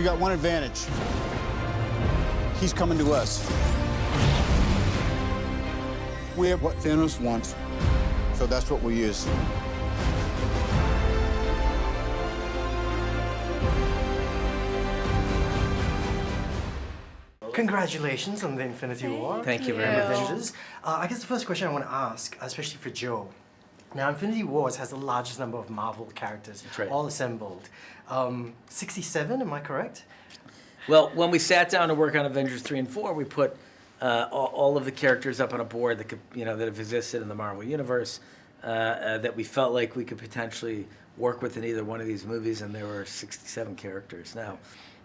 got one advantage. He's coming to us. We have what Thanos wants, so that's what we use. Congratulations on the Infinity War. Thank you very much. Avengers. I guess the first question I want to ask, especially for Joe. Now, Infinity Wars has the largest number of Marvel characters, right. all assembled. 67, am I correct? Well, when we sat down to work on Avengers 3 and 4, we put all of the characters up on a board that could, that have existed in the Marvel Universe that we felt like we could potentially work with in either one of these movies, and there were 67 characters. Now,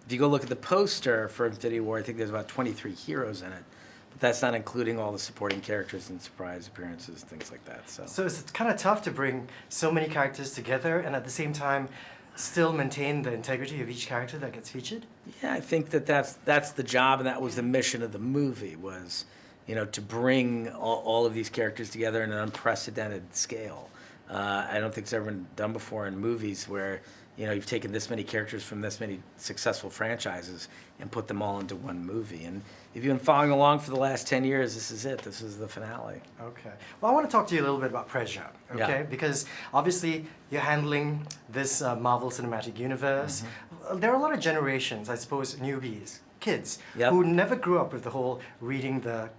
if you go look at the poster for Infinity War, I think there's about 23 heroes in it. But that's not including all the supporting characters and surprise appearances and things like that. So it's kind of tough to bring so many characters together and at the same time still maintain the integrity of each character that gets featured? Yeah, I think that's the job, and that was the mission of the movie, was to bring all of these characters together in an unprecedented scale. I don't think it's ever been done before in movies where you've taken this many characters from this many successful franchises and put them all into one movie. And if you've been following along for the last 10 years, this is it. This is the finale. Okay. Well, I want to talk to you a little bit about pressure, okay? Yeah. Because obviously you're handling this Marvel Cinematic Universe. Mm-hmm. There are a lot of generations, I suppose, newbies, kids, Yep. who never grew up with the whole reading the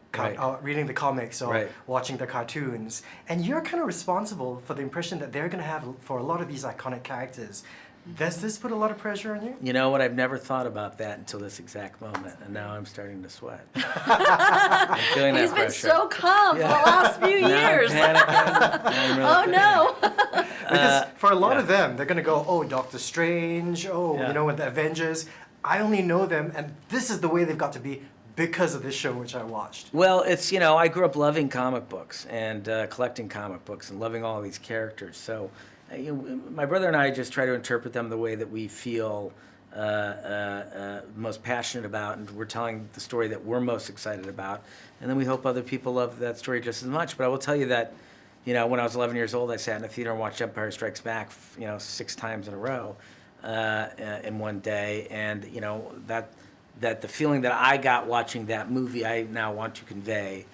reading the comics or Right. watching the cartoons. And you're kind of responsible for the impression that they're going to have for a lot of these iconic characters. Does this put a lot of pressure on you? You know what? I've never thought about that until this exact moment, and now I'm starting to sweat. I'm feeling that He's been pressure. so calm for the last few years. Now I'm panicking. I'm really Oh no. Because for a lot yeah. of them, they're going to go, oh, Doctor Strange, Yeah. with the Avengers. I only know them, and this is the way they've got to be because of this show which I watched. Well, it's, I grew up loving comic books and collecting comic books and loving all these characters. So my brother and I just try to interpret them the way that we feel most passionate about, and we're telling the story that we're most excited about. And then we hope other people love that story just as much. But I will tell you that, when I was 11 years old, I sat in a theater and watched Empire Strikes Back, 6 times in a row in one day. And, that the feeling that I got watching that movie, I now want to convey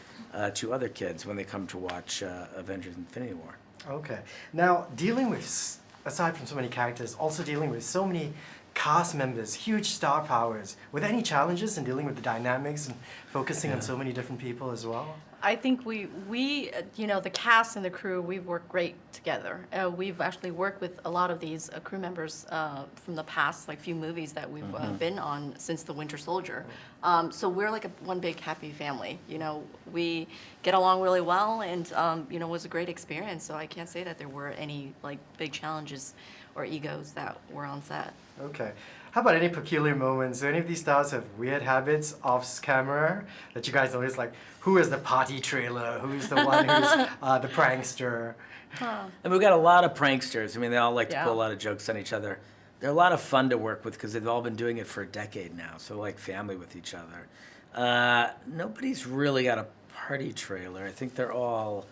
to other kids when they come to watch Avengers Infinity War. Okay. Now, dealing with, aside from so many characters, also dealing with so many cast members, huge star powers, were there any challenges in dealing with the dynamics and focusing on so many different people as well? I think we the cast and the crew, we've worked great together. We've actually worked with a lot of these crew members from the past, few movies that we've been on since The Winter Soldier. So we're like one big happy family. We get along really well, and it was a great experience. So I can't say that there were any big challenges or egos that were on set. Okay. How about any peculiar moments? Do any of these stars have weird habits off camera that you guys notice, like who is the party trailer, who's the one who's the prankster? And we've got a lot of pranksters. They all like to Yeah. pull a lot of jokes on each other. They're a lot of fun to work with because they've all been doing it for a decade now, so like family with each other. Nobody's really got a party trailer. I think they're all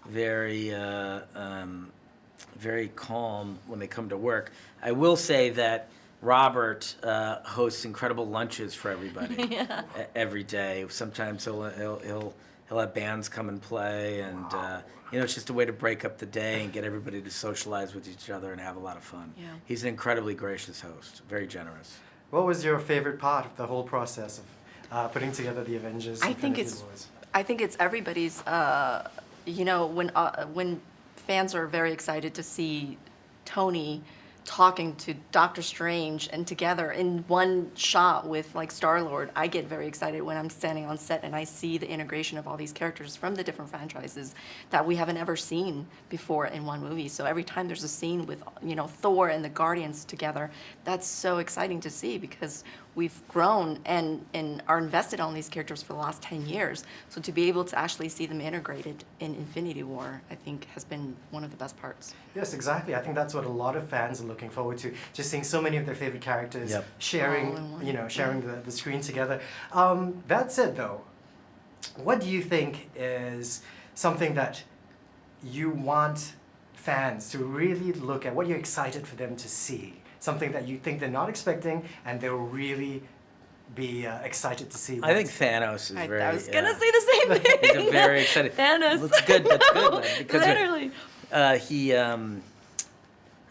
very, very calm when they come to work. I will say that Robert hosts incredible lunches for everybody every day. Sometimes he'll have bands come and play, and it's just a way to break up the day and get everybody to socialize with each other and have a lot of fun. Yeah. He's an incredibly gracious host, very generous. What was your favorite part of the whole process of putting together the Avengers? I think it's everybody's. When fans are very excited to see Tony talking to Doctor Strange and together in one shot with Star-Lord, I get very excited when I'm standing on set and I see the integration of all these characters from the different franchises that we haven't ever seen before in one movie. So every time there's a scene with Thor and the Guardians together, that's so exciting to see because we've grown and are invested on these characters for the last 10 years. So to be able to actually see them integrated in Infinity War, I think has been one of the best parts. Yes, exactly. I think that's what a lot of fans are looking forward to. Just seeing so many of their favorite characters sharing, All in one. sharing the screen together. That said, though, what do you think is something that you want fans to really look at? What you're excited for them to see something that you think they're not expecting, and they'll really be excited to see. I think Thanos is very. I was gonna say the same thing. He's a very excited. Thanos. That's good. That's good. Man, because Literally. I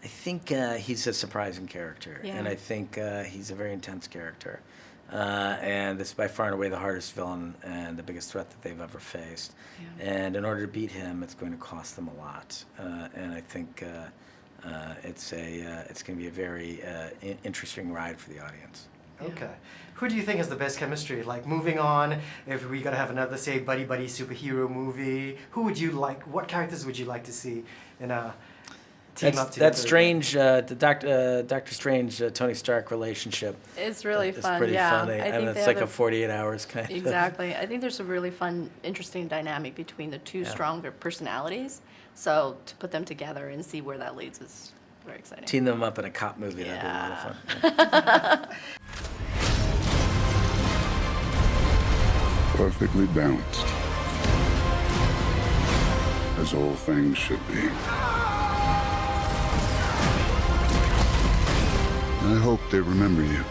think he's a surprising character, Yeah. and I think he's a very intense character. And this is by far and away the hardest villain and the biggest threat that they've ever faced. Yeah. And in order to beat him, it's going to cost them a lot. And I think it's going to be a very interesting ride for the audience. Okay. Who do you think has the best chemistry? Like, moving on, if we gotta have another, say, buddy superhero movie, who would you like? What characters would you like to see in a team up together? That's Strange, the Doctor Strange, Tony Stark relationship. It's really It's fun. pretty Yeah, funny. I And think it's they like have a 48 hours kind of. Exactly. I think there's a really fun, interesting dynamic between the two Yeah. stronger personalities. So to put them together and see where that leads is very exciting. Team them up in a cop movie. That'd be a lot of Yeah. fun. Perfectly balanced. As all things should be. I hope they remember you.